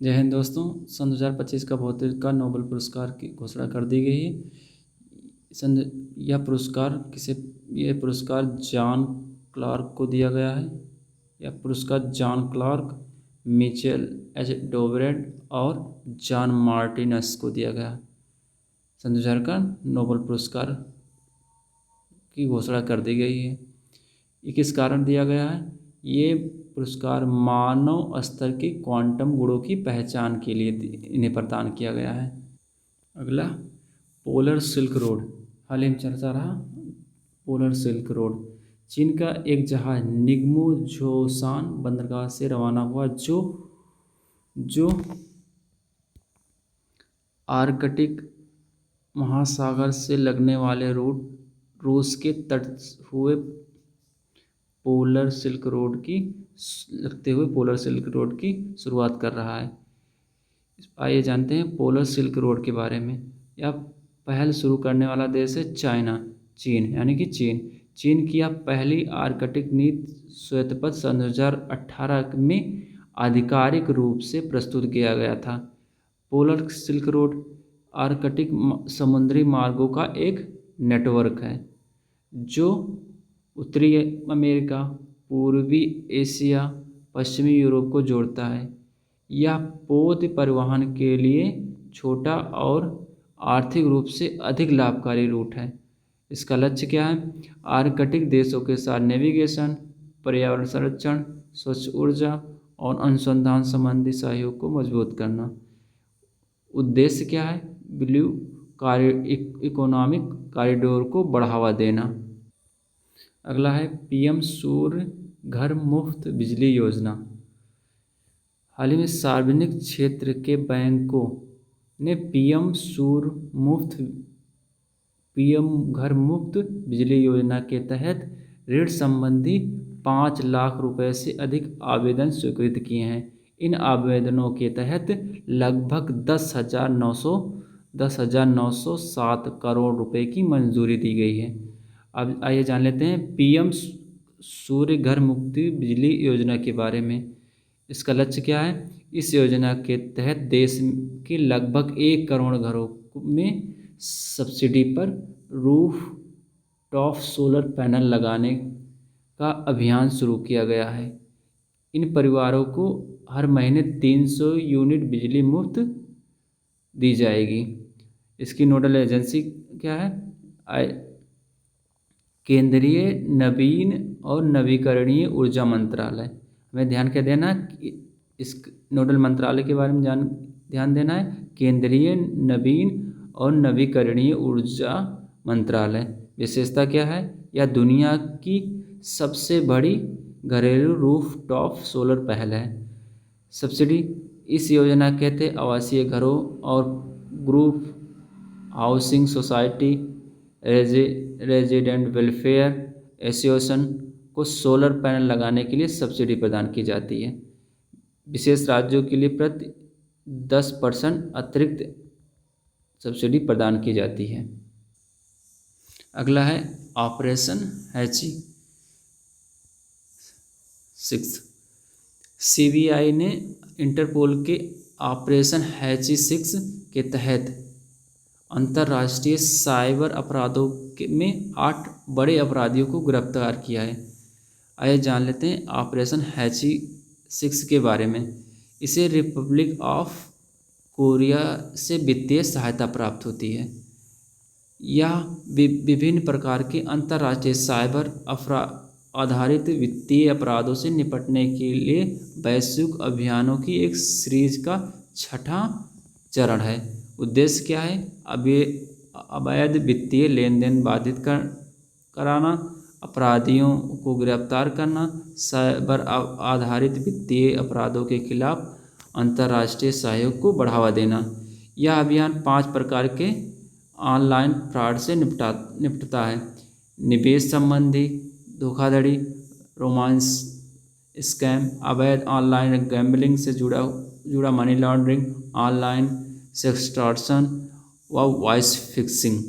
जय हिंद दोस्तों। सन 2025 का भौतिक का नोबेल पुरस्कार की घोषणा कर दी गई है। सन यह पुरस्कार जॉन क्लार्क को दिया गया है। यह पुरस्कार जॉन क्लार्क, मिचेल एच डोवरेट और जॉन मार्टिनस को दिया गया। सन 2000 का नोबेल पुरस्कार की घोषणा कर दी गई है। ये किस कारण दिया गया है? ये पुरस्कार मानव स्तर के क्वांटम गुणों की पहचान के लिए इन्हें प्रदान किया गया है। अगला, पोलर सिल्क रोड। हाल ही में चर्चा रहा पोलर सिल्क रोड। चीन का एक जहाज निगमो झोसान बंदरगाह से रवाना हुआ जो आर्कटिक महासागर से लगने वाले रूस के तट हुए पोलर सिल्क रोड की शुरुआत कर रहा है। आइए जानते हैं पोलर सिल्क रोड के बारे में। यह पहल शुरू करने वाला देश है चीन की यह पहली आर्कटिक नीति श्वेतपत्र सन 2018 में आधिकारिक रूप से प्रस्तुत किया गया था। पोलर सिल्क रोड आर्कटिक समुद्री मार्गों का एक नेटवर्क है जो उत्तरी अमेरिका, पूर्वी एशिया, पश्चिमी यूरोप को जोड़ता है। यह पोत परिवहन के लिए छोटा और आर्थिक रूप से अधिक लाभकारी रूट है। इसका लक्ष्य क्या है? आर्कटिक देशों के साथ नेविगेशन, पर्यावरण संरक्षण, स्वच्छ ऊर्जा और अनुसंधान संबंधी सहयोग को मजबूत करना। उद्देश्य क्या है? ब्लू इकोनॉमिक कॉरिडोर को बढ़ावा देना। अगला है पीएम सूर्य घर मुफ्त बिजली योजना। हाल ही में सार्वजनिक क्षेत्र के बैंकों ने पीएम घर मुफ्त बिजली योजना के तहत ऋण संबंधी 5 लाख रुपए से अधिक आवेदन स्वीकृत किए हैं। इन आवेदनों के तहत लगभग 10,907 करोड़ रुपए की मंजूरी दी गई है। अब आइए जान लेते हैं पीएम सूर्य घर मुफ्त बिजली योजना के बारे में। इसका लक्ष्य क्या है? इस योजना के तहत देश के लगभग 1 करोड़ घरों में सब्सिडी पर रूफ टॉप सोलर पैनल लगाने का अभियान शुरू किया गया है। इन परिवारों को हर महीने 300 यूनिट बिजली मुफ्त दी जाएगी। इसकी नोडल एजेंसी क्या है? केंद्रीय नवीन और नवीकरणीय ऊर्जा मंत्रालय। हमें ध्यान क्या देना है? इस नोडल मंत्रालय के बारे में ध्यान देना है। केंद्रीय नवीन और नवीकरणीय ऊर्जा मंत्रालय। विशेषता क्या है? यह दुनिया की सबसे बड़ी घरेलू रूफटॉप सोलर पहल है। सब्सिडी इस योजना के तहत आवासीय घरों और group housing society, resident welfare association को सोलर पैनल लगाने के लिए सब्सिडी प्रदान की जाती है। विशेष राज्यों के लिए प्रति 10% अतिरिक्त सब्सिडी प्रदान की जाती है। अगला है ऑपरेशन हैची-6। सीबीआई ने इंटरपोल के ऑपरेशन हैची-6 के तहत अंतर्राष्ट्रीय साइबर अपराधों में 8 बड़े अपराधियों को गिरफ्तार किया है। आइए जान लेते हैं ऑपरेशन हैची-6 के बारे में। इसे रिपब्लिक ऑफ कोरिया से वित्तीय सहायता प्राप्त होती है। यह विभिन्न प्रकार के अंतर्राष्ट्रीय साइबर आधारित वित्तीय अपराधों से निपटने के लिए वैश्विक अभियानों की एक सीरीज का 6ठा चरण है। उद्देश्य क्या है? अवैध वित्तीय लेन देन बाधित कराना, अपराधियों को गिरफ्तार करना, साइबर आधारित वित्तीय अपराधों के खिलाफ अंतर्राष्ट्रीय सहयोग को बढ़ावा देना। यह अभियान 5 प्रकार के ऑनलाइन फ्रॉड से निपटता है। निवेश संबंधी धोखाधड़ी, रोमांस स्कैम, अवैध ऑनलाइन गैम्बलिंग से जुड़ा मनी लॉन्ड्रिंग, ऑनलाइन सेक्सटॉर्शन व वॉइस फिक्सिंग।